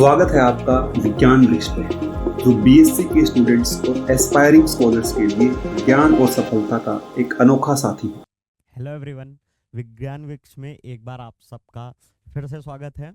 स्वागत है आपका विज्ञान वृक्ष पर, जो बीएससी के स्टूडेंट्स और एस्पायरिंग स्कॉलर्स के लिए ज्ञान और सफलता का एक अनोखा साथी है। हेलो एवरीवन, विज्ञान वृक्ष में एक बार आप सबका फिर से स्वागत है।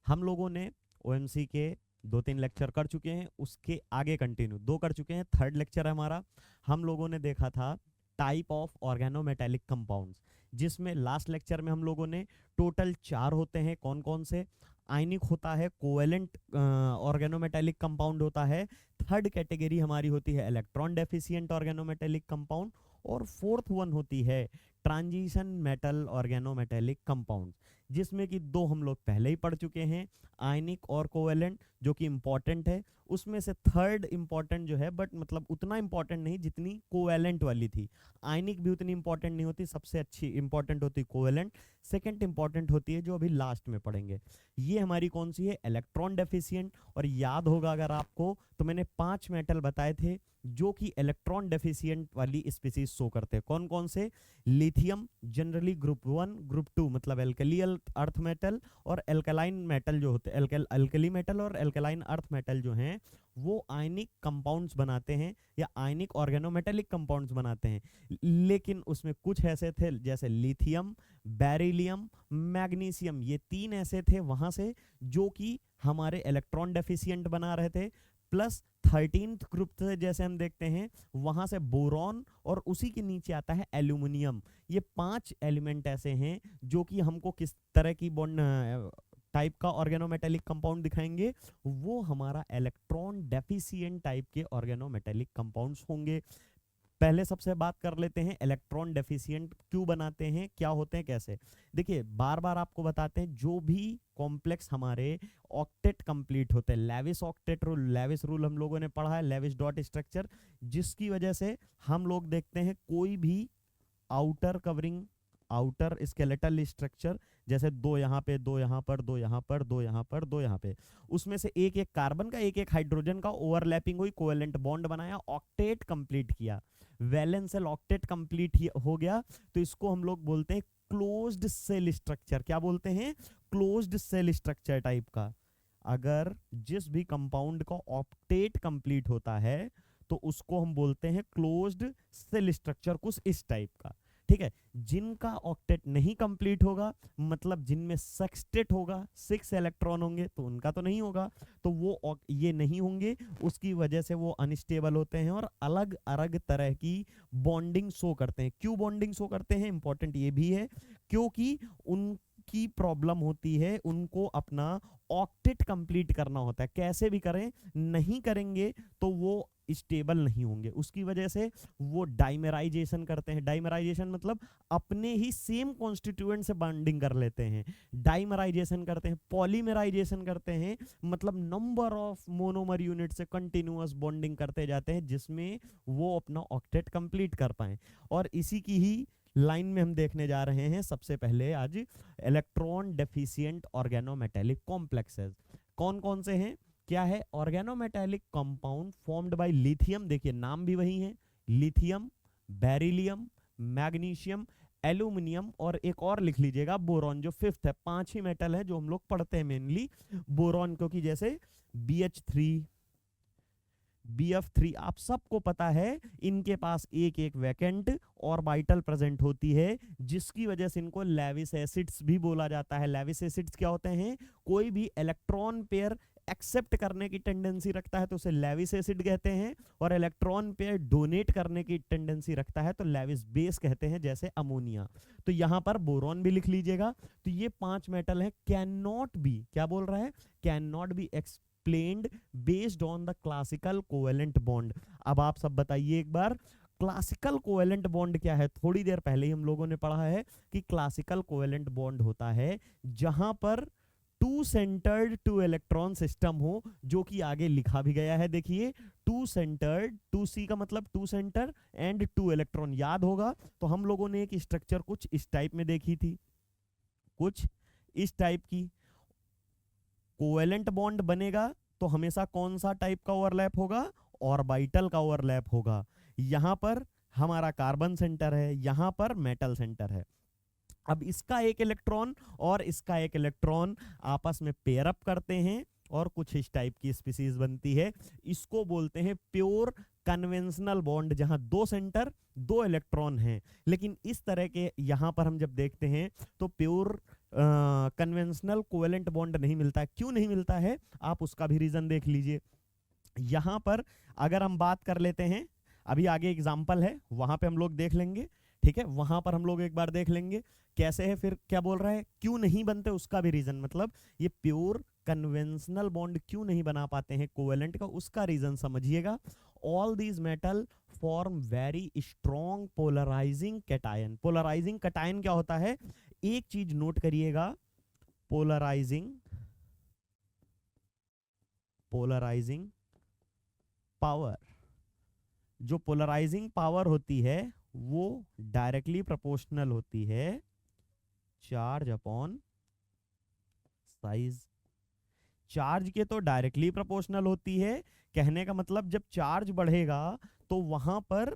हम लोगों ने ओएमसी के 2-3 लेक्चर कर चुके हैं, उसके आगे कंटिन्यू 2 कर चुके हैं। थर्ड लेक्चर है हमारा। हम लोगों ने देखा था टाइप ऑफ ऑर्गेनोमेटेलिक कंपाउंड्स, जिसमें लास्ट लेक्चर में हम लोगों ने टोटल 4 होते हैं। कौन कौन से? आयनिक होता है, कोवेलेंट ऑर्गेनोमेटेलिक कंपाउंड होता है, थर्ड कैटेगरी हमारी होती है इलेक्ट्रॉन डेफिशिएंट ऑर्गेनोमेटेलिक कंपाउंड, और फोर्थ वन होती है ट्रांजिशन मेटल ऑर्गेनोमेटेलिक कंपाउंड, जिसमें कि 2 हम लोग पहले ही पढ़ चुके हैं, आयनिक और कोवेलेंट, जो कि इंपॉर्टेंट है। उसमें से थर्ड इंपॉर्टेंट जो है, बट मतलब उतना इंपॉर्टेंट नहीं जितनी कोवेलेंट वाली थी। आयनिक भी उतनी इंपॉर्टेंट नहीं होती, सबसे अच्छी इंपॉर्टेंट होती कोवेलेंट। सेकंड इंपॉर्टेंट होती है जो अभी लास्ट में पढ़ेंगे। ये हमारी कौन सी है? Electron deficient. और याद होगा अगर आपको, तो मैंने 5 मेटल बताए थे जो कि इलेक्ट्रॉन डेफिशिएंट वाली स्पीसीज शो करते हैं। कौन कौन से? लिथियम, जनरली ग्रुप 1 ग्रुप 2 मतलब एल्कली अर्थ मेटल, और एल्कलाइन मेटल जो होते हैं, एल्कली मेटल और एल्कलाइन अर्थ मेटल जो हैं, वो आयनिक कंपाउंड्स बनाते हैं या आयनिक ऑर्गेनोमेटेलिक कंपाउंड्स बनाते हैं। लेकिन उसमें कुछ ऐसे थे जैसे लिथियम, बेरिलियम, मैग्नीशियम, ये 3 ऐसे थे वहां से जो कि हमारे इलेक्ट्रॉन डेफिशिएंट बना रहे थे। प्लस 13th ग्रुप से जैसे हम देखते हैं वहां से बोरॉन, और उसी के नीचे आता है एल्यूमिनियम। ये 5 एलिमेंट ऐसे हैं जो कि हमको किस तरह की बॉन्ड टाइप का ऑर्गेनोमेटेलिक कंपाउंड दिखाएंगे, वो हमारा इलेक्ट्रॉन डेफिशिएंट टाइप के ऑर्गेनोमेटेलिक कंपाउंड्स होंगे। पहले सबसे बात कर लेते हैं इलेक्ट्रॉन डेफिशिएंट क्यों बनाते हैं, क्या होते हैं, कैसे। देखिए, बार बार आपको बताते हैं, जो भी कॉम्प्लेक्स हमारे ऑक्टेट कंप्लीट होते हैं, Lewis octet rule, Lewis rule हम लोगों ने पढ़ा है, लेविस डॉट स्ट्रक्चर, जिसकी वजह से हम लोग देखते हैं कोई भी outer covering, outer skeletal structure, जैसे 2 यहाँ पे, 2 यहाँ पर, 2 यहाँ पर, 2 यहाँ पर, 2 यहाँ पे, उसमें से एक एक कार्बन का, एक एक हाइड्रोजन का ओवरलैपिंग हुई, कोवेलेंट बॉन्ड बनाया, ऑक्टेट कंप्लीट किया, वैलेंशियल ऑक्टेट कंप्लीट हो गया, तो इसको हम लोग बोलते हैं क्लोज्ड सेल स्ट्रक्चर। क्या बोलते हैं? क्लोज्ड सेल स्ट्रक्चर टाइप का। अगर जिस भी कंपाउंड का ऑक्टेट कंप्लीट होता है तो उसको हम बोलते हैं क्लोज्ड सेल स्ट्रक्चर, कुछ इस टाइप का। ठीक है। जिनका ऑक्टेट नहीं कंप्लीट होगा, मतलब जिनमें सेक्सटेट होगा, 6 इलेक्ट्रॉन होंगे, तो उनका तो नहीं होगा, तो वो ये नहीं होंगे, उसकी वजह से वो अनस्टेबल होते हैं और अलग अलग तरह की बॉन्डिंग शो करते हैं। क्यों बॉन्डिंग शो करते हैं? इंपॉर्टेंट ये भी है, क्योंकि उनकी प्रॉब्लम होती है, उनको अपना ऑक्टेट कंप्लीट करना होता है। कैसे भी करें, नहीं करेंगे तो वो स्टेबल नहीं होंगे, उसकी वजह से वो डाइमेराइजेशन करते हैं। डाइमेराइजेशन मतलब अपने ही सेम कॉन्स्टिट्यूएंट से बॉन्डिंग कर लेते हैं, डाइमेराइजेशन करते हैं। पॉलीमेराइजेशन करते हैं मतलब नंबर ऑफ मोनोमर यूनिट से कंटिन्यूअस बॉन्डिंग करते जाते हैं, जिसमें वो अपना ऑक्टेट कंप्लीट कर पाए। और इसी की ही लाइन में हम देखने जा रहे हैं सबसे पहले आज इलेक्ट्रॉन डेफिशिएंट ऑर्गेनोमेटेलिक कॉम्प्लेक्सेस। कौन कौन से हैं, क्या है? Organometallic compound formed by lithium, देखिए नाम भी वही है, लिथियम, बेरिलियम, मैग्नीशियम, एल्यूमिनियम, और एक और लिख लीजिएगा बोरॉन, जो 5th है। 5 ही मेटल है जो हम लोग पढ़ते हैं मेनली बोरॉन, क्योंकि जैसे BH3, BF3 आप सबको पता है, इनके पास एक एक वैकेंट ऑर्बिटल प्रेजेंट होती है, जिसकी वजह से इनको लेविस एसिड्स भी बोला जाता है। लेविस एसिड्स क्या होते हैं? कोई भी इलेक्ट्रॉन पेयर एक्सेप्ट करने की टेंडेंसी रखता है तो उसे लेविस एसिड कहते हैं, और इलेक्ट्रॉन पेयर डोनेट करने की टेंडेंसी रखता है तो लेविस बेस कहते हैं, जैसे अमोनिया। तो यहां पर बोरॉन भी लिख लीजिएगा। तो ये 5 मेटल है, कैन नॉट बी, क्या बोल रहा है? Can not be explained based on the classical covalent bond. अब आप सब बताइए एक बार, क्लासिकल कोवेलेंट बॉन्ड क्या है? थोड़ी देर पहले ही हम लोगों ने पढ़ा है कि क्लासिकल कोवेलेंट बॉन्ड होता है जहां पर 2 सेंटर्ड 2 इलेक्ट्रॉन सिस्टम हो, जो कि आगे लिखा भी गया है। देखिए, 2 सेंटर्ड, 2C का मतलब 2 सेंटर एंड 2 इलेक्ट्रॉन। याद होगा तो हम लोगों ने एक स्ट्रक्चर कुछ इस टाइप में देखी थी, कुछ इस टाइप की। कोवेलेंट बॉन्ड बनेगा तो हमेशा कौन सा टाइप का ओवरलैप होगा? ऑर्बिटल का ओवरलैप होगा। यहां पर हमारा कार्बन सेंटर है, यहां पर मेटल सेंटर है। अब इसका एक इलेक्ट्रॉन और इसका एक इलेक्ट्रॉन आपस में पेयर अप करते हैं और कुछ इस टाइप की स्पीसीज बनती है। इसको बोलते हैं प्योर कन्वेंशनल बॉन्ड, जहां दो सेंटर दो इलेक्ट्रॉन हैं। लेकिन इस तरह के यहां पर हम जब देखते हैं तो प्योर कन्वेंशनल कोवेलेंट बॉन्ड नहीं मिलता है। क्यों नहीं मिलता है, आप उसका भी रीजन देख लीजिए। यहां पर अगर हम बात कर लेते हैं, अभी आगे एग्जाम्पल है वहां पे हम लोग देख लेंगे, ठीक है, वहां पर हम लोग एक बार देख लेंगे कैसे है। फिर क्या बोल रहा है, क्यों नहीं बनते उसका भी रीजन, मतलब ये प्योर कन्वेंशनल बॉन्ड क्यों नहीं बना पाते हैं कोवेलेंट का, उसका रीजन समझिएगा। All these metal form very strong polarising cation. Polarising cation क्या होता है, एक चीज नोट करिएगा, पोलराइजिंग पावर, जो पोलराइजिंग पावर होती है वो डायरेक्टली प्रोपोर्शनल होती है चार्ज अपॉन साइज। चार्ज के तो डायरेक्टली प्रोपोर्शनल होती है, कहने का मतलब जब चार्ज बढ़ेगा तो वहां पर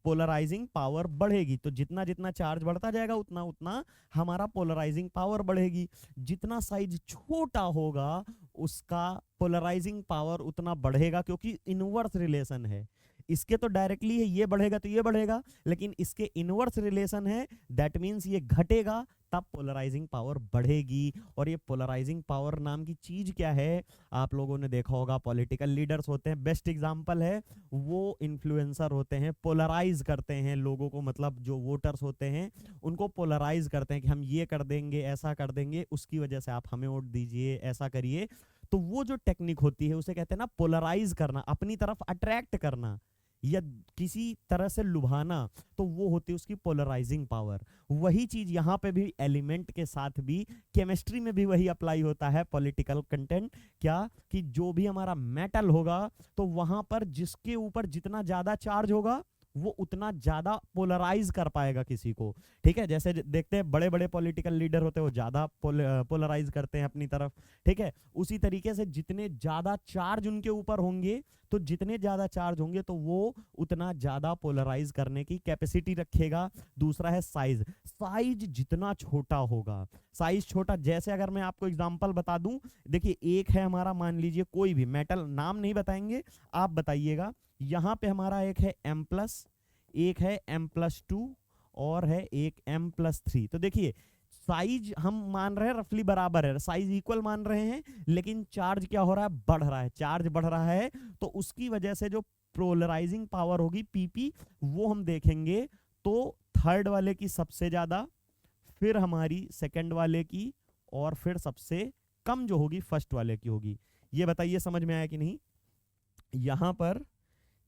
पोलराइजिंग पावर बढ़ेगी। तो जितना जितना चार्ज बढ़ता जाएगा उतना उतना हमारा पोलराइजिंग पावर बढ़ेगी। जितना साइज छोटा होगा उसका पोलराइजिंग पावर उतना बढ़ेगा, क्योंकि इनवर्स रिलेशन है। इसके तो डायरेक्टली है, ये बढ़ेगा तो ये बढ़ेगा, लेकिन इसके इनवर्स रिलेशन है, दैट मीन्स ये घटेगा तब पोलराइजिंग पावर बढ़ेगी। और ये पोलराइजिंग पावर नाम की चीज क्या है, आप लोगों ने देखा होगा, पॉलिटिकल लीडर्स होते हैं, बेस्ट एग्जांपल है वो इन्फ्लुएंसर होते हैं, पोलराइज करते हैं लोगों को, मतलब जो वोटर्स होते हैं उनको पोलराइज करते हैं कि हम ये कर देंगे, ऐसा कर देंगे, उसकी वजह से आप हमें वोट दीजिए, ऐसा करिए। तो वो जो टेक्निक होती है उसे कहते हैं ना पोलराइज करना, अपनी तरफ अट्रैक्ट करना या किसी तरह से लुभाना, तो वो होती है उसकी पोलराइजिंग पावर। वही चीज यहाँ पे भी एलिमेंट के साथ भी, केमिस्ट्री में भी वही अप्लाई होता है। पॉलिटिकल कंटेंट क्या, कि जो भी हमारा मेटल होगा तो वहां पर जिसके ऊपर जितना ज्यादा चार्ज होगा वो उतना ज्यादा पोलराइज कर पाएगा किसी को, ठीक है। जैसे देखते हैं बड़े बड़े पॉलिटिकल लीडर होते हैं वो ज्यादा पोलराइज करते हैं अपनी तरफ, ठीक है। उसी तरीके से जितने ज्यादा चार्ज उनके ऊपर होंगे, तो जितने ज्यादा चार्ज होंगे तो वो उतना ज्यादा पोलराइज करने की कैपेसिटी रखेगा। दूसरा है साइज, साइज जितना छोटा होगा, साइज छोटा, जैसे अगर मैं आपको एग्जांपल बता दूं, देखिए एक है हमारा, मान लीजिए कोई भी मेटल, नाम नहीं बताएंगे आप बताइएगा, यहां पे हमारा एक है M+, एक है M+2 और है एक M+3। तो देखिए साइज हम मान रहे हैं रफली बराबर है, साइज इक्वल मान रहे हैं, लेकिन चार्ज क्या हो रहा है, बढ़ रहा है, चार्ज बढ़ रहा है। तो उसकी वजह से जो पोलराइजिंग पावर होगी PP, वो हम देखेंगे तो थर्ड वाले की सबसे ज्यादा, फिर हमारी सेकंड वाले की, और फिर सबसे कम जो होगी फर्स्ट वाले की होगी। ये बताइए समझ में आया कि नहीं। यहां पर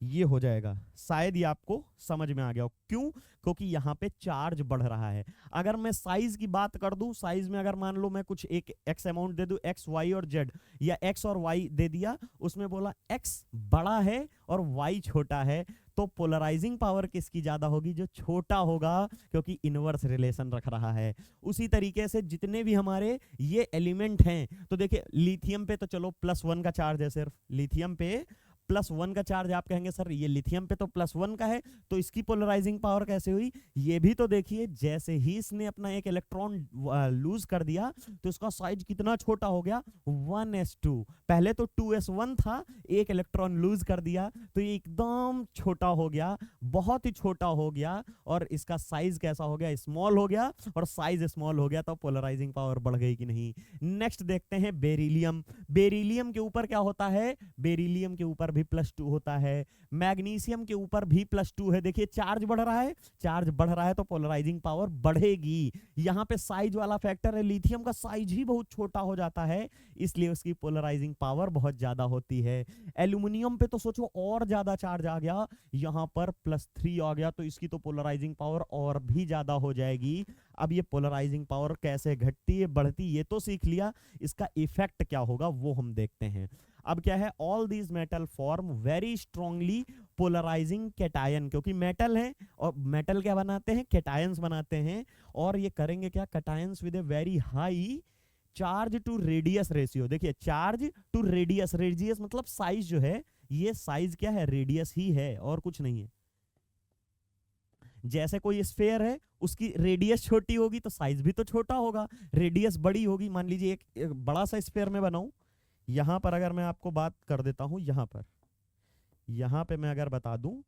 ये हो जाएगा, शायद ये आपको समझ में आ गया हो। क्यों, क्योंकि यहाँ पे चार्ज बढ़ रहा है। अगर मैं साइज की बात कर दूं, साइज में अगर मान लो मैं कुछ एक x अमाउंट दे दूं, x y और z, या x और y दे दिया, उसमें बोला x बड़ा है और y छोटा है, तो पोलराइजिंग पावर किसकी ज्यादा होगी, जो छोटा होगा, क्योंकि इनवर्स रिलेशन रख रहा है। उसी तरीके से जितने भी हमारे ये एलिमेंट हैं, तो देखिए लिथियम पे तो चलो +1 का चार्ज है, सिर्फ लिथियम पे +1 का चार्ज। आप कहेंगे सर ये लिथियम पे तो +1 का है, तो इसकी पोलराइजिंग पावर कैसे हुई, ये भी तो देखिए, जैसे ही इसने अपना एक इलेक्ट्रॉन लूज कर दिया तो इसका साइज कितना छोटा हो गया, 1s2। पहले तो 2s1 था, एक इलेक्ट्रॉन लूज कर दिया तो ये एकदम छोटा हो गया, बहुत ही छोटा हो गया, और इसका साइज कैसा हो गया, स्मॉल हो गया, और साइज स्मॉल हो गया तो पोलराइजिंग पावर बढ़ गई कि नहीं। नेक्स्ट देखते हैं बेरिलियम। बेरिलियम के ऊपर क्या होता है, बेरिलियम के ऊपर भी +2 होता है, मैग्नीशियम के ऊपर भी +2 है। देखिए चार्ज बढ़ रहा है, चार्ज बढ़ रहा है तो पोलराइजिंग पावर बढ़ेगी। यहाँ पे साइज वाला फैक्टर है, लिथियम का साइज ही बहुत छोटा हो जाता है, इसलिए उसकी पोलराइजिंग पावर बहुत ज्यादा होती है। एल्यूमिनियम पे तो सोचो और ज्यादा चार्ज आ गया, यहाँ पर +3 आ गया, तो इसकी तो पोलराइजिंग पावर और भी ज्यादा हो जाएगी। अब ये पोलराइजिंग पावर कैसे घटती है बढ़ती, ये तो सीख लिया, इसका इफेक्ट क्या होगा वो हम देखते हैं। अब क्या है, all these metal form very strongly polarising cation, क्योंकि मेटल है और मेटल क्या बनाते हैं, कैटायंस बनाते हैं, और ये करेंगे क्या, cations with a very high charge to radius ratio. देखिए चार्ज टू रेडियस, रेडियस मतलब साइज जो है, ये साइज क्या है, रेडियस ही है और कुछ नहीं है। जैसे कोई स्फेयर है, उसकी रेडियस छोटी होगी तो साइज भी तो छोटा होगा, रेडियस बड़ी होगी। मान लीजिए एक बड़ा सा स्फेयर में बनाऊं, यहां पर अगर मैं आपको बात कर देता हूं, यहां पे मैं अगर बता दूं,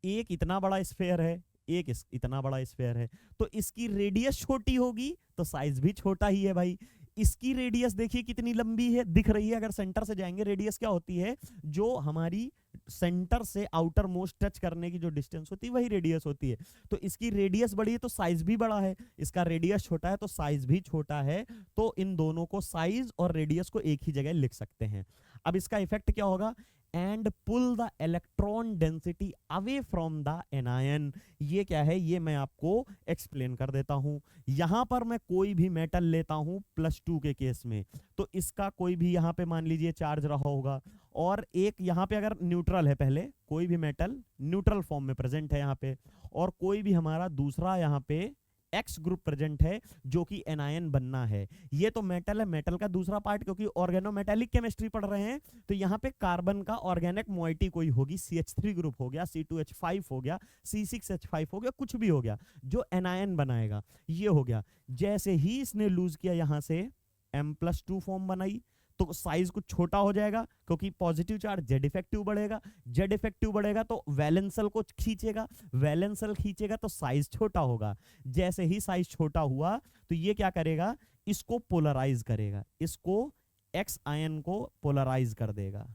एक इतना बड़ा स्फेयर है, एक इतना बड़ा स्फेयर है, तो इसकी रेडियस छोटी होगी तो साइज भी छोटा ही है भाई। इसकी रेडियस देखिए कितनी लंबी है, दिख रही है, अगर सेंटर से जाएंगे रेडियस क्या होती है, जो हमारी सेंटर से आउटर मोस्ट टच करने की जो डिस्टेंस होती है वही रेडियस होती है। तो इसकी रेडियस बड़ी है तो साइज भी बड़ा है, इसका रेडियस छोटा है तो साइज भी छोटा है। तो इन दोनों को, साइज और रेडियस को एक ही जगह लिख सकते हैं। अब इसका इफेक्ट क्या होगा, and pull the electron density away from the anion. ये क्या है, ये मैं आपको एक्सप्लेन कर देता हूं। यहां पर मैं कोई भी मेटल लेता हूं +2 के केस में, तो इसका कोई भी यहां पे मान लीजिए चार्ज रहा होगा, और एक यहां पे अगर न्यूट्रल है, पहले कोई भी मेटल न्यूट्रल फॉर्म में प्रेजेंट है यहां पे, और कोई भी हमारा दूसरा यहां पे एक्स ग्रुप प्रेजेंट है जो कि एनायन बनना है। ये तो मेटल है, मेटल का दूसरा पार्ट, क्योंकि ऑर्गेनोमेटेलिक केमिस्ट्री पढ़ रहे हैं तो यहाँ पे कार्बन का ऑर्गेनिक मोइटी कोई होगी, CH3 ग्रुप हो गया, C2H5 हो गया, C6H5 हो गया, कुछ भी हो गया जो एनायन बनाएगा, ये हो गया। जैसे ही इसने लूज किया यहां से M+2 फॉर्म बनाई, तो साइज कुछ छोटा हो जाएगा, क्योंकि पॉजिटिव चार्ज जेड इफेक्टिव बढ़ेगा, जेड इफेक्टिव बढ़ेगा तो वैलेंसल को खींचेगा, वैलेंसल खींचेगा तो साइज छोटा होगा। जैसे ही साइज छोटा हुआ तो ये क्या करेगा, इसको पोलराइज करेगा, इसको एक्स आयन को पोलराइज कर देगा,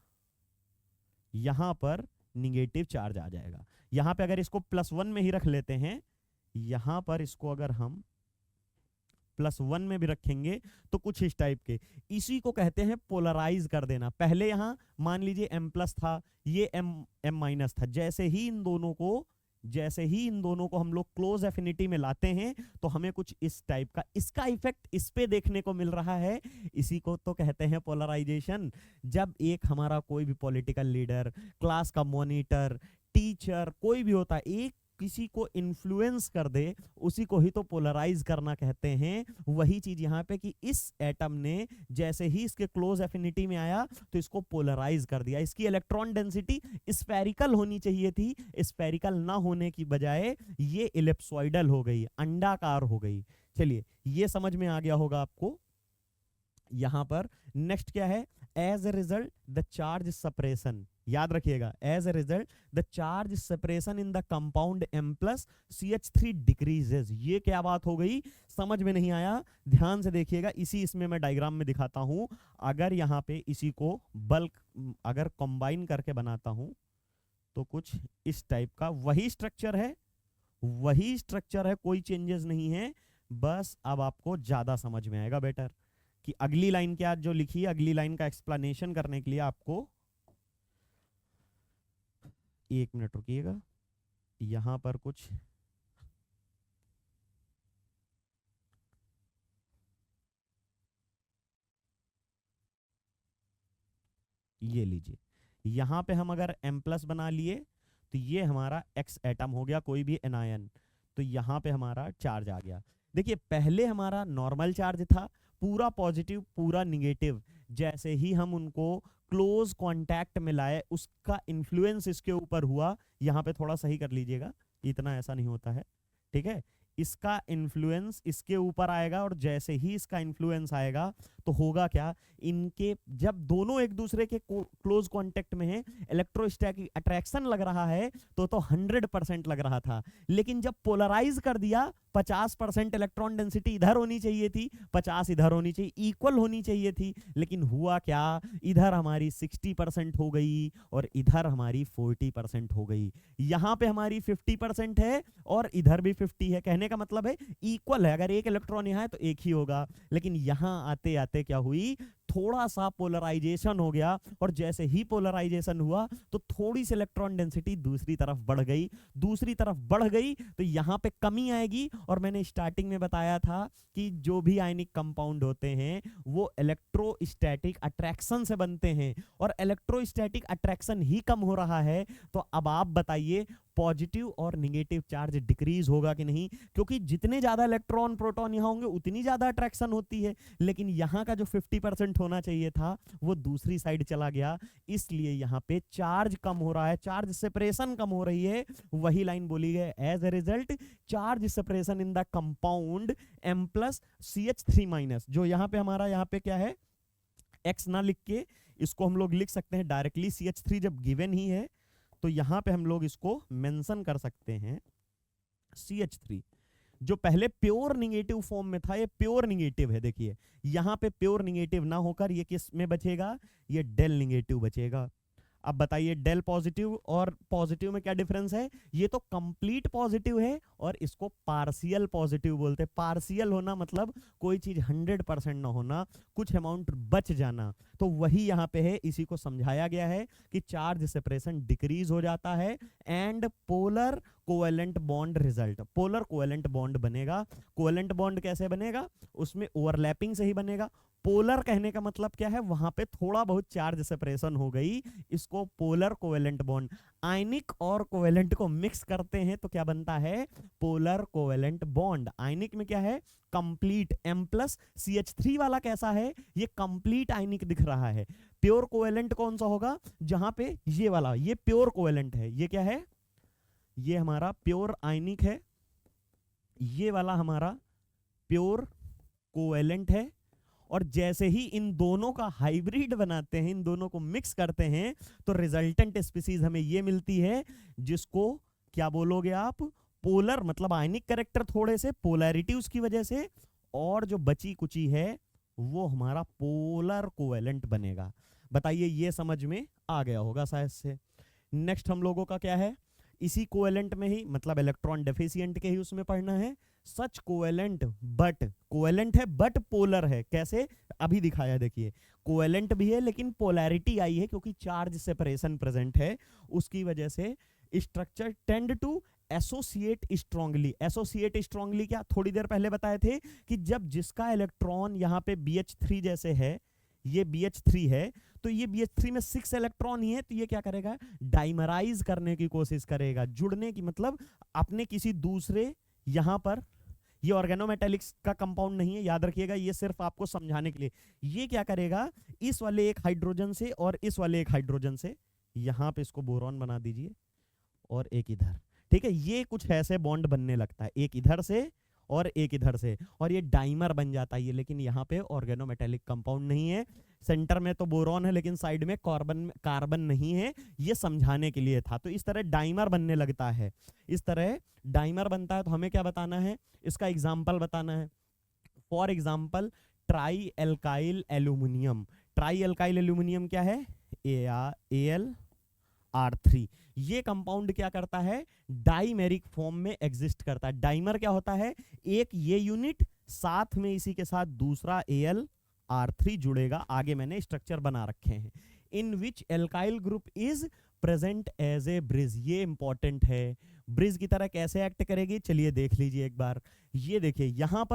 यहां पर निगेटिव चार्ज आ जाएगा। यहां पे अगर इसको +1 में ही रख लेते हैं, यहां पर इसको अगर हम +1 में भी रखेंगे तो कुछ इस टाइप के, इसी को कहते हैं पोलराइज कर देना। पहले यहां मान लीजिए M+ था, ये M- था। जैसे ही इन दोनों को हम लोग क्लोज एफिनिटी में लाते हैं तो हमें कुछ इस टाइप का, इसका इफेक्ट इस पे देखने को मिल रहा है। इसी को तो कहते हैं पोलराइजेशन। जब एक हमारा कोई भी पॉलिटिकल लीडर, क्लास का मॉनिटर, टीचर, कोई भी होता है, एक किसी को इन्फ्लुएंस कर दे, उसी को ही तो पोलराइज करना कहते हैं। वही चीज यहां पे कि इस एटम ने जैसे ही इसके क्लोज एफिनिटी में आया तो इसको पोलराइज कर दिया। इसकी इलेक्ट्रॉन डेंसिटी स्फेरिकल होनी चाहिए थी, स्फेरिकल ना होने की बजाय ये इलिप्सॉइडल हो गई, अंडाकार हो गई। चलिए ये समझ में आ गया होगा आपको। यहां पर नेक्स्ट क्या है, as a result the charge separation, याद रखिएगा, as a result the charge separation in the compound M+CH3 decreases. ये क्या बात हो गई, समझ में नहीं आया, ध्यान से देखिएगा, इसी इसमें मैं डायग्राम में दिखाता हूं। अगर यहां पे इसी को बल्क अगर कंबाइन करके बनाता हूं तो कुछ इस टाइप का वही स्ट्रक्चर है, वही स्ट्रक्चर है, कोई चेंजेस नहीं है। बस अब आपको ज्यादा समझ में आएगा बेटर कि अगली लाइन क्या जो लिखी है, अगली लाइन का एक्सप्लेनेशन करने के लिए आपको 1 मिनट रुकिएगा। यहां पर कुछ ये लीजिए, यहां पे हम अगर M+ बना लिए तो ये हमारा X एटम हो गया, कोई भी एनायन, तो यहां पे हमारा चार्ज आ गया। देखिए पहले हमारा नॉर्मल चार्ज था, पूरा पॉजिटिव पूरा निगेटिव। जैसे ही हम उनको क्लोज कांटेक्ट में लाए, उसका इन्फ्लुएंस इसके ऊपर हुआ। यहां पे थोड़ा सही कर लीजिएगा, इतना ऐसा नहीं होता है, ठीक है। इसका इन्फ्लुएंस इसके ऊपर आएगा, और जैसे ही इसका इन्फ्लुएंस आएगा तो होगा क्या, इनके जब दोनों एक दूसरे के क्लोज कांटेक्ट में हैं, इलेक्ट्रोस्टैटिक अट्रैक्शन लग रहा है तो 100% लग रहा था। लेकिन जब पोलराइज कर दिया, 50% इलेक्ट्रॉन डेंसिटी इधर होनी चाहिए थी, 50 इधर होनी चाहिए, इक्वल होनी चाहिए थी। लेकिन हुआ क्या, इधर हमारी 60% हो गई और इधर हमारी 40% हो गई। यहां पे हमारी 50% है और इधर भी 50 है, कहने का मतलब है इक्वल है। अगर एक इलेक्ट्रॉन यहां है तो एक ही होगा। लेकिन यहां आते आते क्या हुई, थोड़ा सा पोलराइजेशन हो गया, और जैसे ही पोलराइजेशन हुआ तो थोड़ी सी इलेक्ट्रॉन डेंसिटी दूसरी तरफ बढ़ गई। दूसरी तरफ बढ़ गई तो यहां पे कमी आएगी। और मैंने स्टार्टिंग में बताया था कि जो भी आयनिक कंपाउंड होते हैं वो इलेक्ट्रोस्टैटिक अट्रैक्शन से बनते हैं, और इलेक्ट्रोस्टैटिक अट्रैक्शन ही कम हो रहा है। तो अब आप बताइए पॉजिटिव और निगेटिव चार्ज डिक्रीज होगा कि नहीं, क्योंकि जितने ज्यादा इलेक्ट्रॉन प्रोटॉन यहां होंगे उतनी ज्यादा अट्रैक्शन होती है। लेकिन यहां का जो 50% होना चाहिए था वो दूसरी साइड चला गया, इसलिए यहां पे चार्ज कम हो रहा है, चार्ज सेपरेशन कम हो रही है। वही लाइन बोली गई, as a result charge separation in the compound M+CH3-, जो यहां पे हमारा यहां पे क्या है x ना लिख के इसको हम लोग लिख सकते हैं डायरेक्टली CH3 जब गिवन ही है तो यहाँ पे हम लोग इसको मेंशन कर सकते हैं CH3। जो पहले प्योर निगेटिव फॉर्म में था ये प्योर निगेटिव है, देखिए यहाँ पे प्योर निगेटिव ना होकर ये किस में बचेगा, ये डेल निगेटिव बचेगा। अब बताइए डेल पॉजिटिव और पॉजिटिव में क्या डिफरेंस है, ये तो कंप्लीट पॉजिटिव है और इसको पार्शियल पॉजिटिव बोलते हैं। पार्शियल होना मतलब कोई चीज 100% ना होना, कुछ अमाउंट बच जाना, तो वही यहाँ पे है, इसी को समझाया गया है कि चार्ज सेपरेशन डिक्रीज हो जाता है and polar covalent bond result, polar covalent bond बनेगा। कोवेलेंट बॉन्ड कैसे बनेगा, उसमें ओवरलैपिंग से ही बनेगा। पोलर कहने का मतलब क्या है, वहां पे थोड़ा बहुत चार्ज सेपरेशन हो गई, इसको पोलर कोवेलेंट बॉन्ड। आयनिक और कोवेलेंट को मिक्स करते हैं तो क्या बनता है, पोलर कोवेलेंट बॉन्ड। आयनिक में क्या है, कंप्लीट M+ CH3 वाला कैसा है, ये कंप्लीट आयनिक दिख रहा है। प्योर कोवेलेंट कौन सा होगा, जहां पे ये वाला, ये प्योर कोवेलेंट है, ये क्या है, ये हमारा प्योर आयनिक है, ये वाला हमारा प्योर कोवेलेंट है। और जैसे ही इन दोनों का हाइब्रिड बनाते हैं, इन दोनों को मिक्स करते हैं, तो रिजल्टेंट स्पीसीज हमें ये मिलती है, जिसको क्या बोलोगे आप, पोलर, मतलब आयनिक कैरेक्टर थोड़े से पोलैरिटी उसकी वजह से, और जो बची कुची है वो हमारा पोलर कोवेलेंट बनेगा। बताइए ये समझ में आ गया होगा शायद से। नेक्स्ट हम लोगों का क्या है, इसी कोवेलेंट में ही, मतलब इलेक्ट्रॉन डेफिशिएंट के ही उसमें पढ़ना है। सच कोवेलेंट बट, कोवेलेंट है बट पोलर है, कैसे अभी दिखाया, देखिए कोवेलेंट भी है लेकिन पोलैरिटी आई है क्योंकि चार्ज सेपरेशन प्रेजेंट है, उसकी वजह से structure tend to associate strongly. Associate strongly क्या थोड़ी देर पहले बताए थे कि जब जिसका इलेक्ट्रॉन यहाँ पे BH3 जैसे है, ये BH3 है, तो ये BH3 में 6 इलेक्ट्रॉन ही है, तो ये क्या करेगा, डाइमराइज करने की कोशिश करेगा, जुड़ने की, मतलब अपने किसी दूसरे, यहां पर ये ऑर्गेनोमेटेलिक्स का कंपाउंड नहीं है, याद रखिएगा, ये सिर्फ आपको समझाने के लिए। ये क्या करेगा, इस वाले एक हाइड्रोजन से और इस वाले एक हाइड्रोजन से, यहां पे इसको बोरॉन बना दीजिए और एक इधर, ठीक है, ये कुछ ऐसे बॉन्ड बनने लगता है, एक इधर से और एक इधर से, और ये डाइमर बन जाता है ये। लेकिन यहाँ पे ऑर्गेनोमेटेलिक कंपाउंड नहीं है, सेंटर में तो बोरॉन है लेकिन साइड में कार्बन नहीं है, ये समझाने के लिए था। तो इस तरह डाइमर बनने लगता है, इस तरह डाइमर बनता है। तो हमें क्या बताना है, इसका एग्जाम्पल बताना है। For example try alkyl aluminium. Try alkyl aluminium क्या है, AlR3। ये कंपाउंड क्या करता है, डाइमेरिक फॉर्म में एग्जिस्ट करता है। डाइमर क्या होता है, एक ये यूनिट, साथ में इसी के साथ दूसरा AlR3 जुड़ेगा, आगे मैंने स्ट्रक्चर बना रखे हैं। In which alkyl group is present as a bridge. ये इंपॉर्टेंट है, ब्रिज की तरह कैसे एक्ट करेगी, चलिए देख लीजिए एक बार। ये देखिए यहां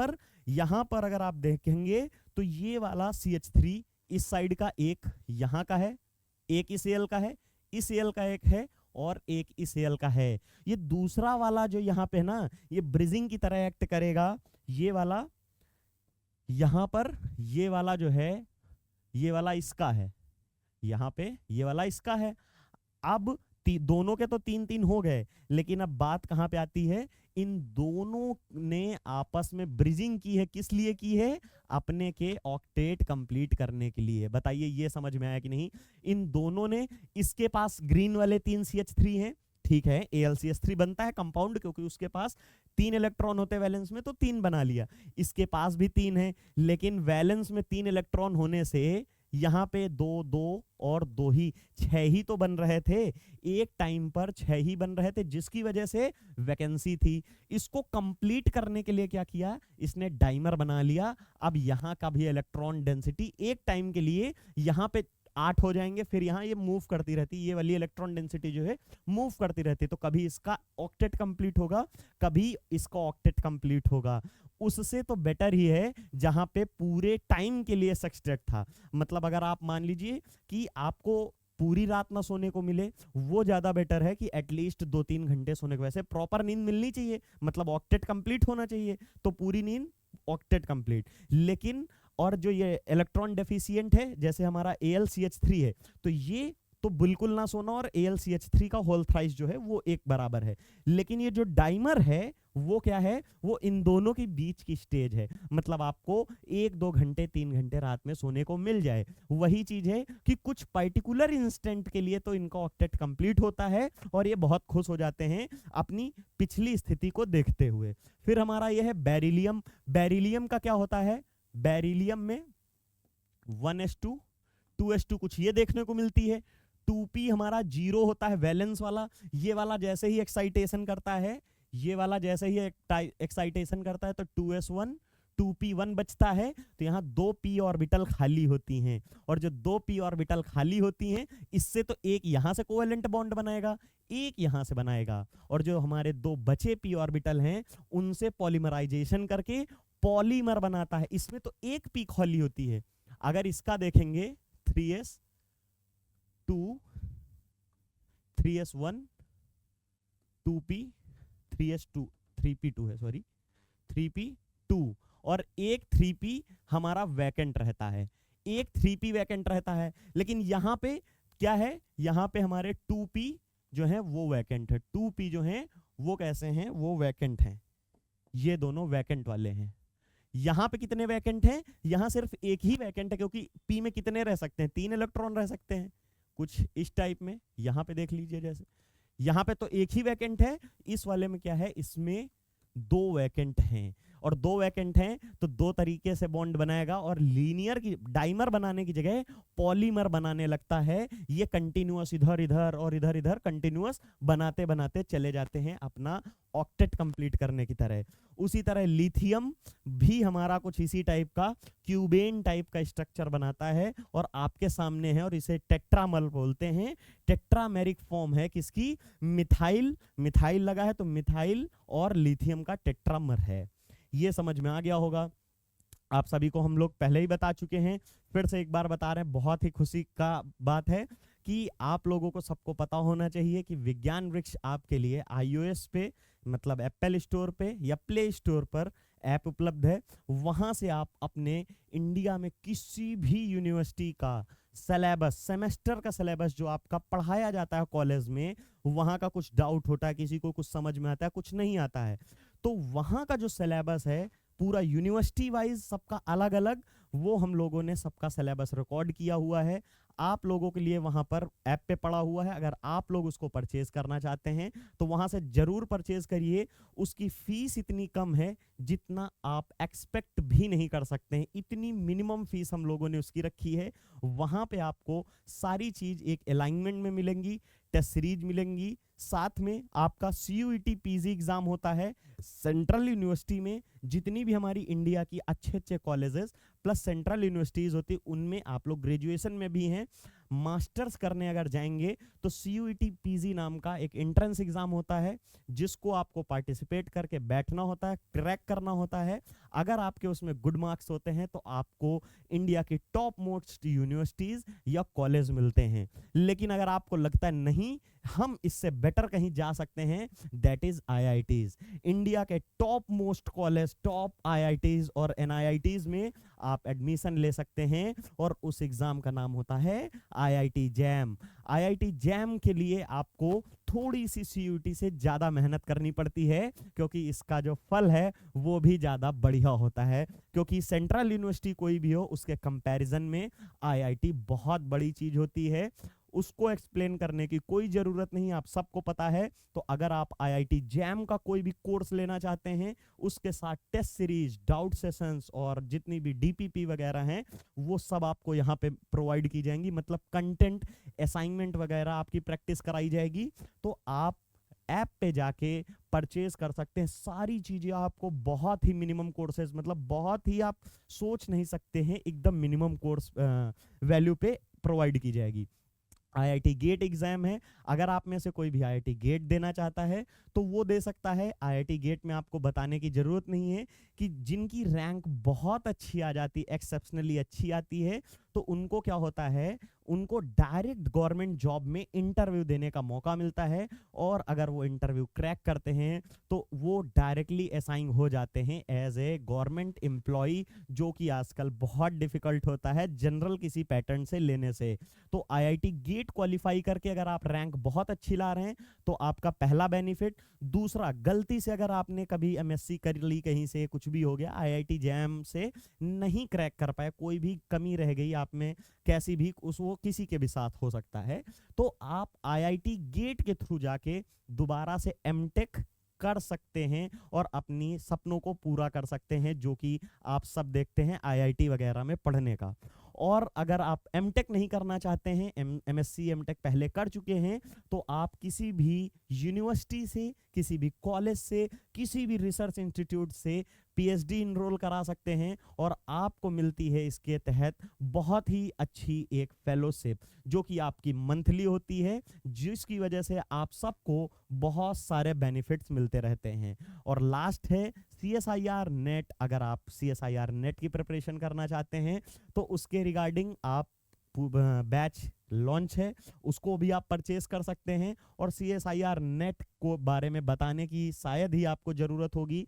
पर अगर आप देखेंगे तो ये वाला CH3 इस साइड का एक यहां का है, एक इस Al का है, इस Al का एक है और एक इस Al का है। ये दूसरा वाला जो यहाँ पे है ना, ये ब्रिजिंग की तरह एक्ट करेगा। ये वाला यहाँ पर, ये वाला जो है, ये वाला इसका है, यहाँ पे ये वाला इसका है। अब दोनों के तो 3-3 हो गए, लेकिन अब बात कहाँ पे आती है, इन दोनों ने आपस में ब्रिजिंग की है, किस लिए की है, अपने के ऑक्टेट कंप्लीट करने के लिए। बताइए ये समझ में आया कि नहीं। इन दोनों ने, इसके पास ग्रीन वाले 3 CH3 हैं, ठीक है, AlCH3 बनता है कंपाउंड क्योंकि उसके पास 3 इलेक्ट्रॉन होते हैं वैलेंस में, तो 3 बना लिया। इसके पास भी 3 है, लेकिन वैलेंस में 3 इलेक्ट्रॉन होने से यहाँ पे 2 और 2 ही, 6 ही तो बन रहे थे, एक टाइम पर 6 ही बन रहे थे, जिसकी वजह से वैकेंसी थी। इसको कंप्लीट करने के लिए क्या किया, इसने डाइमर बना लिया। अब यहाँ का भी इलेक्ट्रॉन डेंसिटी एक टाइम के लिए यहाँ पे 8 हो जाएंगे, फिर यहाँ ये मूव करती रहती, ये वाली इलेक्ट्रॉन डेंसिटी जो है मूव करती रहती, तो कभी इसका ऑक्टेट कंप्लीट होगा, कभी इसका ऑक्टेट कंप्लीट होगा। उससे तो बेटर ही है जहां पे पूरे टाइम के लिए सब्सट्रैक्ट था। मतलब अगर आप मान लीजिए कि आपको पूरी रात ना सोने को मिले, वो ज्यादा बेटर है कि एटलीस्ट 2-3 घंटे सोने को। वैसे प्रॉपर नींद मिलनी चाहिए, मतलब ऑक्टेट कंप्लीट होना चाहिए, तो पूरी नींद ऑक्टेट कंप्लीट। लेकिन और जो ये इलेक्ट्रॉन डेफिशिएंट है, जैसे हमारा AlCH3 है, तो ये तो बिल्कुल ना सोना और AlCH3 का होल थ्राइस जो है वो एक बराबर है। लेकिन ये जो डाइमर है वो क्या है, वो इन दोनों के बीच की स्टेज है, मतलब आपको 1-2 घंटे 3 घंटे रात में सोने को मिल जाए। वही चीज है कि कुछ पर्टिकुलर इंस्टेंट के लिए तो इनका ऑक्टेट कंप्लीट होता है और ये बहुत खुश हो जाते हैं अपनी पिछली स्थिति को देखते हुए। फिर हमारा ये है बेरिलियम। बेरिलियम का क्या होता है, बेरिलियम में 1s2 2s2 कुछ ये देखने को मिलती है। 2p हमारा 0 होता है वैलेंस वाला, ये वाला जैसे ही एक्साइटेशन करता है, ये वाला जैसे ही एक्साइटेशन करता है तो 2s1 2p1 बचता है, तो यहाँ 2p ऑर्बिटल खाली होती हैं, और जो 2p ऑर्बिटल खाली होती हैं इससे तो एक यहाँ से कोवेलेंट बॉन्ड बनाएगा, एक यहाँ से बनाएगा, और जो हमारे 2 बचे p ऑर्बिटल हैं उनसे पॉलीमराइजेशन करके पॉलीमर बनाता है। इसमें तो एक p खाली होती है। अगर इसका देखेंगे 3s2 3s1 2p 3s2 3p2 है, सॉरी 3p2, और एक 3p हमारा वैकेंट रहता है, एक 3p वैकेंट रहता है। लेकिन यहाँ पे क्या है, यहाँ पे हमारे 2p जो है वो वैकेंट है, 2p जो है वो कैसे हैं, वो वैकेंट हैं, ये दोनों वैकेंट वाले हैं। यहाँ पे कितने वैकेंट हैं, यहाँ सिर्फ एक ही वैकेंट है, क्योंकि p में कितने रह सकते हैं, 3 इलेक्ट्रॉन रह सकते हैं, कुछ इस टाइप में। यहाँ पे देख लीजिए, जैसे यहाँ पे तो एक ही वैकेंट है, इस वाले में क्या है, इसमें 2 वैकेंट हैं, और 2 वैकेंट हैं तो 2 तरीके से बॉन्ड बनाएगा, और लीनियर की डाइमर बनाने की जगह पॉलीमर बनाने लगता है। ये कंटिन्यूअस इधर इधर और इधर इधर कंटिन्यूअस बनाते बनाते चले जाते हैं अपना ऑक्टेट कंप्लीट करने की तरह। उसी तरह लिथियम भी हमारा कुछ इसी टाइप का क्यूबेन टाइप का स्ट्रक्चर बनाता है, और आपके सामने है, और इसे टेट्रामर बोलते हैं। टेट्रामेरिक फॉर्म है किसकी, मिथाइल, मिथाइल लगा है तो मिथाइल और लिथियम का टेट्रामर है। ये समझ में आ गया होगा। आप सभी को हम लोग पहले ही बता चुके हैं, फिर से एक बार बता रहे हैं। बहुत ही खुशी का बात है कि आप लोगों को सबको पता होना चाहिए कि विज्ञान वृक्ष आपके लिए iOS पे, मतलब एप्पल स्टोर पे या प्ले स्टोर पर ऐप उपलब्ध है। वहां से आप अपने इंडिया में किसी भी यूनिवर्सिटी का सिलेबस, सेमेस्टर का सिलेबस जो आपका पढ़ाया जाता है कॉलेज में, वहां का कुछ डाउट होता है, किसी को कुछ समझ में आता है, कुछ नहीं आता है, तो वहां का जो सिलेबस है पूरा यूनिवर्सिटी वाइज सबका अलग अलग, वो हम लोगों ने सबका सिलेबस रिकॉर्ड किया हुआ है, आप लोगों के लिए वहां पर ऐप पे पड़ा हुआ है। अगर आप लोग उसको परचेज करना चाहते हैं तो वहां से जरूर परचेज करिए। उसकी फीस इतनी कम है जितना आप एक्सपेक्ट भी नहीं कर सकते हैं, इतनी मिनिमम फीस हम लोगों ने उसकी रखी है। वहां पे आपको सारी चीज एक अलाइनमेंट में मिलेंगी, टेस्ट सीरीज मिलेंगी, साथ में आपका CUET PG एग्जाम होता है। सेंट्रल यूनिवर्सिटी में जितनी भी हमारी इंडिया की अच्छे अच्छे कॉलेजेस प्लस सेंट्रल यूनिवर्सिटीज होती, उनमें आप लोग ग्रेजुएशन में भी हैं, मास्टर्स करने अगर जाएंगे तो CUET PG नाम का एक एंट्रेंस एग्जाम होता है, जिसको आपको पार्टिसिपेट करके बैठना होता है, क्रैक करना होता है। अगर आपके उसमें गुड मार्क्स होते हैं तो आपको इंडिया की टॉप मोस्ट यूनिवर्सिटीज या कॉलेज मिलते हैं। लेकिन अगर आपको लगता है नहीं, हम इससे बेटर कहीं जा सकते हैं, दैट इज IITs। इंडिया के top most college, top IITs और NIITs में आप एडमिशन ले सकते हैं, और उस एग्जाम का नाम होता है IIT JAM। IIT JAM के लिए आपको थोड़ी सी CUET से ज्यादा मेहनत करनी पड़ती है, क्योंकि इसका जो फल है वो भी ज्यादा बढ़िया होता है, क्योंकि सेंट्रल यूनिवर्सिटी कोई भी हो उसके कंपैरिजन में IIT बहुत बड़ी चीज होती है। उसको एक्सप्लेन करने की कोई जरूरत नहीं, आप सबको पता है। तो अगर आप IIT JAM का कोई भी कोर्स लेना चाहते हैं, उसके साथ टेस्ट सीरीज, डाउट सेशंस और जितनी भी DPP वगैरह हैं वो सब आपको यहाँ पे प्रोवाइड की जाएंगी, मतलब कंटेंट, असाइनमेंट वगैरह आपकी प्रैक्टिस कराई जाएगी। तो आप ऐप पे जाके परचेज कर सकते हैं सारी चीजें आपको बहुत ही मिनिमम कोर्सेज, मतलब बहुत ही आप सोच नहीं सकते हैं, एकदम मिनिमम कोर्स वैल्यू पे प्रोवाइड की जाएगी। IIT गेट एग्जाम है, अगर आप में से कोई भी IIT गेट देना चाहता है तो वो दे सकता है। IIT गेट में आपको बताने की जरूरत नहीं है कि जिनकी रैंक बहुत अच्छी आ जाती, एक्सेप्शनली अच्छी आती है, तो उनको क्या होता है, उनको डायरेक्ट गवर्नमेंट जॉब में इंटरव्यू देने का मौका मिलता है, और अगर वो इंटरव्यू क्रैक करते हैं तो वो डायरेक्टली असाइन हो जाते हैं एज ए गवर्नमेंट एम्प्लॉय, जो कि आजकल बहुत डिफिकल्ट होता है जनरल किसी पैटर्न से लेने से। तो आईआईटी गेट क्वालिफाई करके अगर आप रैंक बहुत अच्छी ला रहे हैं तो आपका पहला बेनिफिट। दूसरा, गलती से अगर आपने कभी एमएससी कर ली, कहीं से कुछ भी हो गया, आईआईटी जैम से नहीं क्रैक कर पाए, कोई भी कमी रह गई आप में कैसी भी, उस वो किसी के भी साथ हो सकता है, तो आप आईआईटी गेट के थ्रू जाके दोबारा से एमटेक कर सकते हैं और अपनी सपनों को पूरा कर सकते हैं, जो कि आप सब देखते हैं आईआईटी वगैरह में पढ़ने का। और अगर आप एमटेक नहीं करना चाहते हैं, एमएससी एमटेक पहले कर चुके हैं, तो आप किसी भी यूनिवर्सिटी से, किसी भी कॉलेज से, किसी भी रिसर्च इंस्टीट्यूट से पीएचडी इनरोल करा सकते हैं, और आपको मिलती है इसके तहत बहुत ही अच्छी एक फेलोशिप, जो कि आपकी मंथली होती है, जिसकी वजह से आप सबको बहुत सारे बेनिफिट्स मिलते रहते हैं। और लास्ट है सीएसआईआर नेट। अगर आप सीएसआईआर नेट की प्रिपरेशन करना चाहते हैं तो उसके रिगार्डिंग आप बैच लॉन्च है, उसको भी आप परचेस कर सकते हैं। और सीएसआईआर नेट को बारे में बताने की शायद ही आपको ज़रूरत होगी।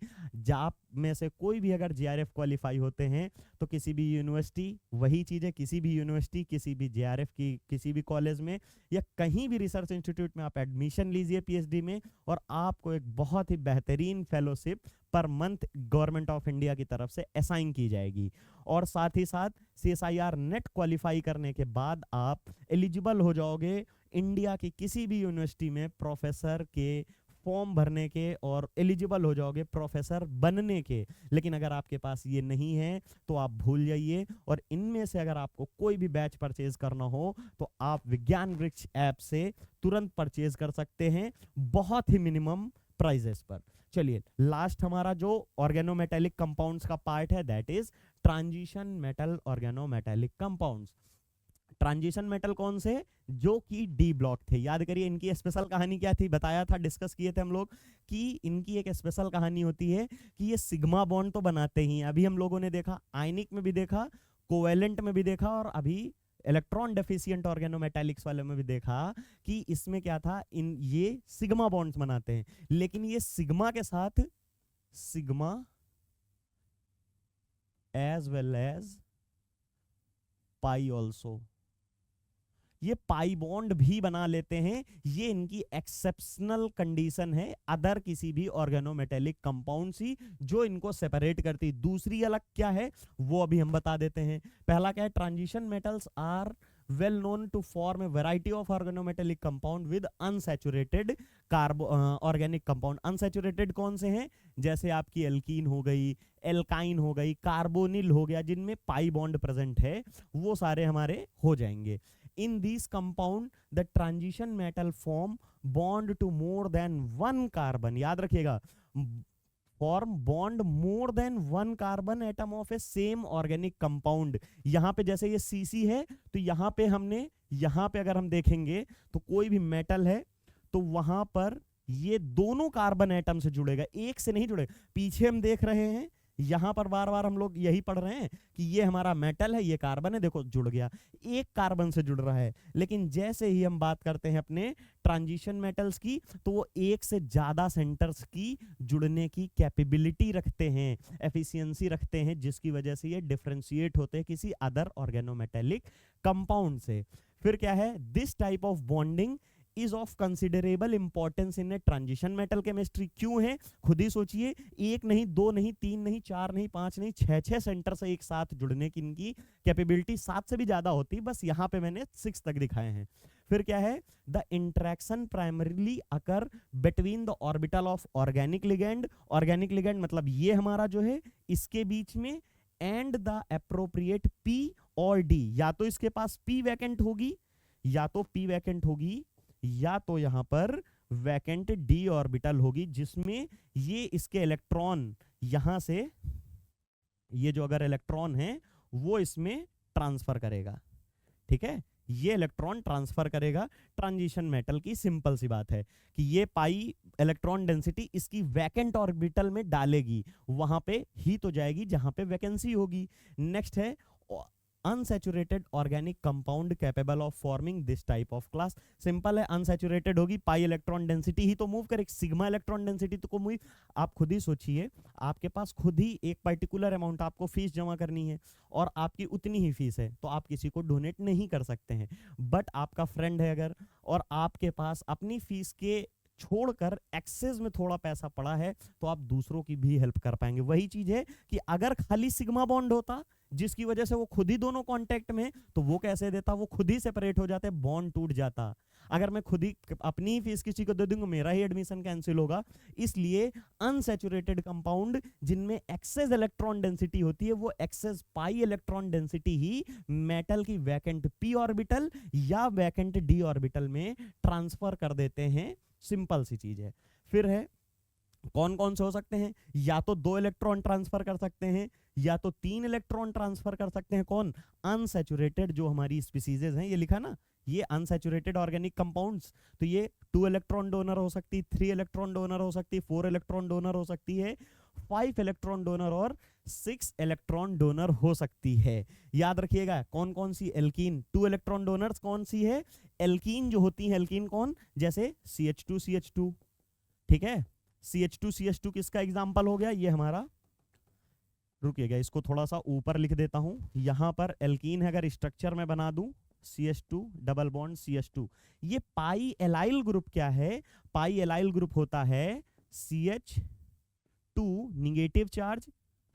आप में से कोई भी अगर जेआरएफ क्वालिफाई होते हैं तो किसी भी यूनिवर्सिटी, वही चीज़ है, किसी भी यूनिवर्सिटी, किसी भी जेआरएफ की किसी भी कॉलेज में या कहीं भी रिसर्च इंस्टीट्यूट में आप एडमिशन लीजिए पीएचडी में, और आपको एक बहुत ही बेहतरीन fellowship per month government of India की तरफ से असाइन की जाएगी। और साथ ही साथ सीएसआईआर नेट क्वालिफाई करने के बाद आप एलिजिबल हो जाओगे इंडिया की किसी भी यूनिवर्सिटी में प्रोफेसर के फॉर्म भरने के, और एलिजिबल हो जाओगे प्रोफेसर बनने के। लेकिन अगर आपके पास ये नहीं है तो आप भूल जाइए। और इनमें से अगर आपको कोई भी बैच परचेज करना हो तो आप विज्ञान वृक्ष ऐप से तुरंत परचेज कर सकते हैं बहुत ही मिनिमम प्राइजेस पर। चलिए, लास्ट हमारा जो ऑर्गेनोमेटेलिक कंपाउंड्स का पार्ट है, that is transition metal organometallic compounds. Transition metal कौन से, जो कि डी ब्लॉक थे। याद करिए इनकी स्पेशल कहानी क्या थी, बताया था, डिस्कस किए थे हम लोग कि इनकी एक स्पेशल कहानी होती है कि ये सिग्मा बॉन्ड तो बनाते ही हैं। अभी हम लोगों ने देखा, आयनिक में भी देखा, कोवेलेंट में भी देखा, और अभी इलेक्ट्रॉन डेफिशिएंट ऑर्गेनोमेटेलिक्स वाले में भी देखा कि इसमें क्या था, इन ये सिग्मा बॉन्ड्स बनाते हैं। लेकिन ये सिग्मा के साथ सिग्मा एज वेल एज पाई ऑल्सो, ये पाई बॉन्ड भी बना लेते हैं। ये इनकी एक्सेप्शनल कंडीशन है अदर किसी भी ऑर्गेनोमेटेलिक कंपाउंड सी, जो इनको सेपरेट करती। दूसरी अलग क्या है वो अभी हम बता देते हैं। पहला क्या है, transition metals are well known to form a variety of organometallic compound with unsaturated organic compound। unsaturated कौन से हैं, जैसे आपकी एल्कीन हो गई, एल्काइन हो गई, कार्बोनिल हो गया, जिनमें पाई बॉन्ड प्रेजेंट है, वो सारे हमारे हो जाएंगे। In these compound the transition metal form bond to more than one carbon। याद रखिएगा, form bond more than one carbon atom of A same organic compound. यहाँ पे जैसे ये सीसी है, तो यहाँ पे हमने, यहाँ पे अगर हम देखेंगे तो कोई भी मेटल है तो वहां पर ये दोनों कार्बन एटम से जुड़ेगा, एक से नहीं जुड़ेगा। पीछे हम देख रहे हैं, यहाँ पर बार बार हम लोग यही पढ़ रहे हैं कि ये हमारा मेटल है, ये कार्बन है, देखो जुड़ गया, एक कार्बन से जुड़ रहा है। लेकिन जैसे ही हम बात करते हैं अपने ट्रांजिशन मेटल्स की, तो वो एक से ज्यादा सेंटर्स की जुड़ने की कैपेबिलिटी रखते हैं, एफिशिएंसी रखते हैं, जिसकी वजह से ये डिफरेंशिएट होते हैं किसी अदर ऑर्गेनोमेटेलिक कंपाउंड से। फिर क्या है, this type of bonding is of considerable importance in a transition metal chemistry. क्यों है, खुद ही सोचिए, एक नहीं, दो नहीं, तीन नहीं, चार नहीं, पांच नहीं, छह सेंटर से एक साथ जुड़ने की इनकी कैपेबिलिटी 7 से भी ज्यादा होती, बस यहाँ पे मैंने 6 तक दिखाए हैं। फिर क्या है, the interaction primarily occur between the orbital of organic ligand. Organic ligand मतलब ये हमारा जो है, इसके बीच में, एंड द एप्रोप्रिएट पी और डी। या तो इसके पास पी वैकेंट होगी, या तो पी वैकेंट होगी, या तो यहां पर वैकेंट डी ऑर्बिटल होगी, जिसमें ये इसके इलेक्ट्रॉन यहां से, ये जो अगर इलेक्ट्रॉन है वो इसमें ट्रांसफर करेगा। ठीक है, ये इलेक्ट्रॉन ट्रांसफर करेगा। ट्रांजिशन मेटल की सिंपल सी बात है कि ये पाई इलेक्ट्रॉन डेंसिटी इसकी वैकेंट ऑर्बिटल में डालेगी, वहां पे ही तो जाएगी जहां पे वैकेंसी होगी। नेक्स्ट है unsaturated organic compound capable of forming this type of class. Simple है, अनसैचुरेटेड होगी, पाई इलेक्ट्रॉन डेंसिटी ही तो मूव करे, सिग्मा इलेक्ट्रॉन डेंसिटी तो को मूव। आप खुद ही सोचिए, आपके पास खुद ही एक पर्टिकुलर अमाउंट आपको फीस जमा करनी है और आपकी उतनी ही फीस है, तो आप किसी को डोनेट नहीं कर सकते हैं। बट आपका फ्रेंड है अगर, और आपके पास अपनी फीस के छोड़कर एक्सेस में थोड़ा पैसा पड़ा है, तो आप दूसरों की भी हेल्प कर पाएंगे। वही चीज है कि अगर खाली सिग्मा बॉन्ड होता जिसकी वजह से वो खुद ही दोनों कांटेक्ट में, तो वो कैसे देता, वो खुद ही सेपरेट हो जाते, बॉन्ड टूट जाता। अगर मैं खुद ही अपनी फीस किसी को दे दूंगा, मेरा ही एडमिशन कैंसिल होगा। इसलिए अनसैचुरेटेड कंपाउंड जिनमें एक्सेस इलेक्ट्रॉन डेंसिटी होती है, वो एक्सेस पाई इलेक्ट्रॉन डेंसिटी ही मेटल की वैकेंट पी ऑर्बिटल या वैकेंट डी ऑर्बिटल में ट्रांसफर कर देते हैं। सिंपल सी चीज है। फिर है कौन कौन से हो सकते हैं, या तो 2 इलेक्ट्रॉन ट्रांसफर कर सकते हैं या तो 3 इलेक्ट्रॉन ट्रांसफर कर सकते हैं। कौन? अनसैचुरेटेड जो हमारी स्पीसीज हैं, ये लिखा ना, ये अनसैचुरेटेड ऑर्गेनिक कंपाउंड्स, तो ये 2 इलेक्ट्रॉन डोनर हो सकती है, 3 इलेक्ट्रॉन डोनर हो सकती है, 4 इलेक्ट्रॉन डोनर हो सकती है, 5 इलेक्ट्रॉन डोनर और 6 इलेक्ट्रॉन डोनर हो सकती है। याद रखिएगा कौन कौन सी एल्कीन 2 इलेक्ट्रॉन डोनर्स कौन सी है, एल्कीन जो होती है, एल्कीन कौन, जैसे CH2CH2, ठीक है। CH2CH2 किसका एग्जाम्पल हो गया, ये हमारा, रुकिएगा इसको थोड़ा सा ऊपर लिख देता हूं। यहां पर एल्कीन है, अगर स्ट्रक्चर में बना दूं CH2 डबल बॉन्ड CH2, ये पाई एलाइल ग्रुप क्या है, पाई एलाइल ग्रुप होता है CH2 निगेटिव चार्ज,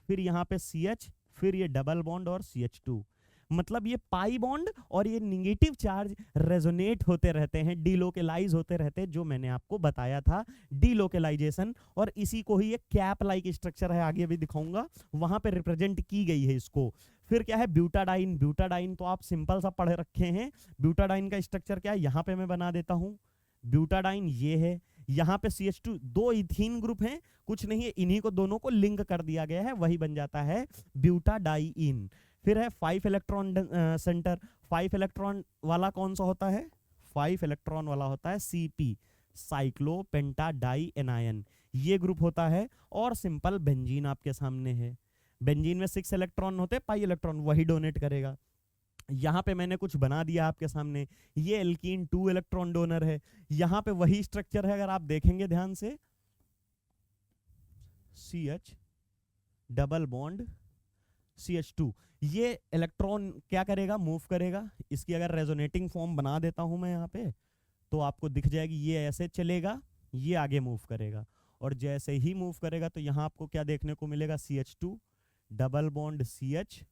फिर यहां पे CH, फिर ये डबल बॉन्ड और CH2। मतलब ये पाई बॉन्ड और ये निगेटिव चार्ज रेजोनेट होते रहते हैं, डीलोकेलाइज होते रहते हैं, जो मैंने आपको बताया था डीलोकेलाइजेशन। और इसी को ही एक कैप लाइक स्ट्रक्चर है, आगे भी दिखाऊंगा, वहां पे रिप्रेजेंट की गई है इसको। फिर क्या है ब्यूटाडाइन, ब्यूटाडाइन तो आप सिंपल सा पढ़ रखे हैं। ब्यूटाडाइन का स्ट्रक्चर क्या है, यहां पे मैं बना देता हूं। ब्यूटाडाइन ये है, यहाँ पे CH2 2 इथीन ग्रुप हैं, कुछ नहीं है, इन्हीं को दोनों को लिंक कर दिया गया है, वही बन जाता है ब्यूटाडाइन। फिर है 5 इलेक्ट्रॉन सेंटर, 5 इलेक्ट्रॉन वाला कौन सा होता है, 5 इलेक्ट्रॉन वाला होता है CP, साइक्लोपेंटाडाई एनायन, ये ग्रुप होता है। और सिंपल बेंजीन आपके सामने है, बेंजीन में 6 इलेक्ट्रॉन होते हैं, पाई इलेक्ट्रॉन वही डोनेट करेगा। यहाँ पे मैंने कुछ बना दिया आपके सामने, ये एल्कीन 2 इलेक्ट्रॉन डोनर है, यहाँ पे वही स्ट्रक्चर है, अगर आप देखेंगे ध्यान से, CH डबल बॉन्ड CH2, ये इलेक्ट्रॉन क्या करेगा, मूव करेगा। इसकी अगर रेजोनेटिंग फॉर्म बना देता हूं मैं यहाँ पे, तो आपको दिख जाएगी, ये ऐसे चलेगा, ये आगे मूव करेगा, और जैसे ही मूव करेगा तो यहाँ आपको क्या देखने को मिलेगा, CH2 डबल बॉन्ड CH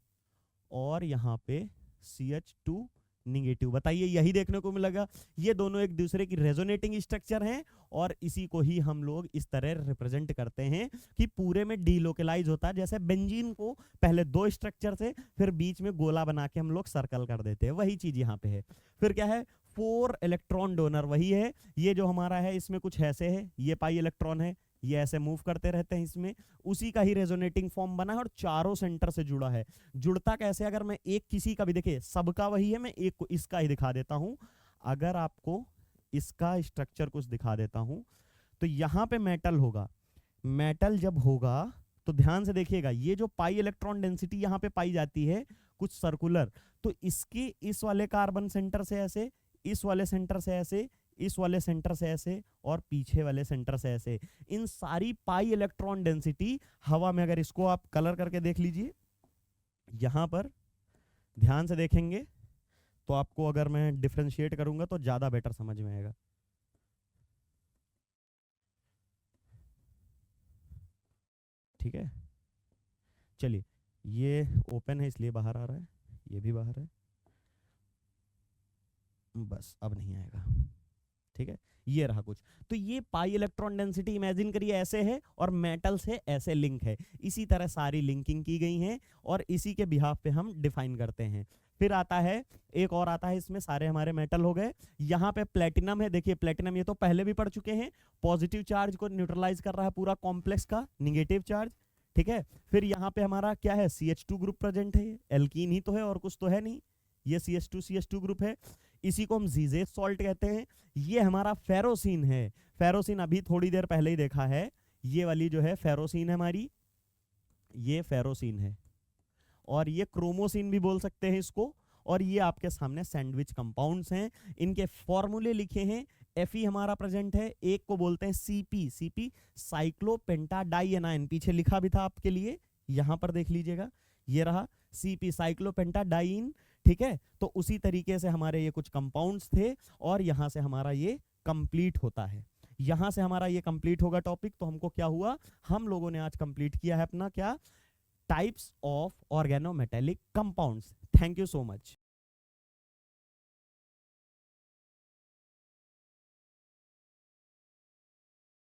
और यहाँ पे CH2 निगेटिव। बताइए, यही देखने को मिलेगा। ये दोनों एक दूसरे की रेजोनेटिंग स्ट्रक्चर हैं, और इसी को ही हम लोग इस तरह रिप्रेजेंट करते हैं कि पूरे में डीलोकेलाइज होता है। जैसे बेंजीन को पहले 2 स्ट्रक्चर से, फिर बीच में गोला बना के हम लोग सर्कल कर देते हैं, वही चीज यहाँ पे है। फिर क्या है 4 इलेक्ट्रॉन डोनर, वही है, ये जो हमारा है इसमें कुछ ऐसे है, ये पाई इलेक्ट्रॉन है, ये ऐसे मूव करते रहते हैं इसमें, उसी का ही रेजोनेटिंग फॉर्म बना है और चारों सेंटर से जुड़ा है। जुड़ता कैसे, अगर मैं एक किसी का भी, देखिए सबका वही है, मैं एक को इसका ही दिखा देता हूं। अगर आपको इसका स्ट्रक्चर कुछ दिखा देता हूं, तो यहां पे मेटल होगा, मेटल जब होगा तो ध्यान से देखिएगा, ये जो पाई इलेक्ट्रॉन डेंसिटी यहां पे पाई जाती है कुछ सर्कुलर, तो इसके इस वाले कार्बन सेंटर से ऐसे, इस वाले सेंटर से ऐसे, इस वाले सेंटर से ऐसे, और पीछे वाले सेंटर से ऐसे, इन सारी पाई इलेक्ट्रॉन डेंसिटी हवा में, अगर इसको आप कलर करके देख लीजिए, यहां पर ध्यान से देखेंगे तो आपको, अगर मैं डिफरेंशिएट करूंगा तो ज्यादा बेटर समझ में आएगा। ठीक है, चलिए, ये ओपन है इसलिए बाहर आ रहा है, ये भी बाहर है, बस अब नहीं आएगा। ठीक है, ये रहा कुछ। तो ये पाई इलेक्ट्रॉन डेंसिटी इमेजिन करिए ऐसे है, और मेटल से ऐसे लिंक है, इसी तरह सारी लिंकिंग की गई है, और इसी के बिहाफ पे हम डिफाइन करते हैं। फिर आता है एक और आता है, इसमें सारे हमारे मेटल हो गए। यहाँ पे प्लेटिनम है, देखिए प्लेटिनम ये तो पहले भी पढ़ चुके हैं, पॉजिटिव चार्ज को न्यूट्रलाइज कर रहा है पूरा कॉम्प्लेक्स का निगेटिव चार्ज। ठीक है, फिर यहाँ पे हमारा क्या है, CH2 ग्रुप प्रेजेंट है, एल्कीन ही तो है और कुछ तो है नहीं, ये CH2 ग्रुप है, इसी को हम जीजेट सॉल्ट कहते हैं। ये हमारा फेरोसिन है, फेरोसिन अभी थोड़ी देर पहले ही देखा है, ये वाली जो है फेरोसिन है हमारी, ये फेरोसिन है। और ये क्रोमोसिन भी बोल सकते हैं इसको, और ये आपके सामने सैंडविच कंपाउंड्स हैं। इनके फॉर्मूले लिखे हैं, Fe हमारा प्रेजेंट है, एक को बोलते हैं सीपी साइक्लोपेंटाडाइएनाइन, पीछे लिखा भी था आपके लिए, यहां पर देख लीजिएगा, ये रहा सीपी साइक्लोपेंटाडाइन, ठीक है। तो उसी तरीके से हमारे ये कुछ कंपाउंड्स थे और यहां से हमारा ये कंप्लीट होता है। यहां से हमारा ये कंप्लीट होगा टॉपिक। तो हमको क्या हुआ, हम लोगों ने आज कंप्लीट किया है अपना क्या, types of organometallic compounds. Thank you so much.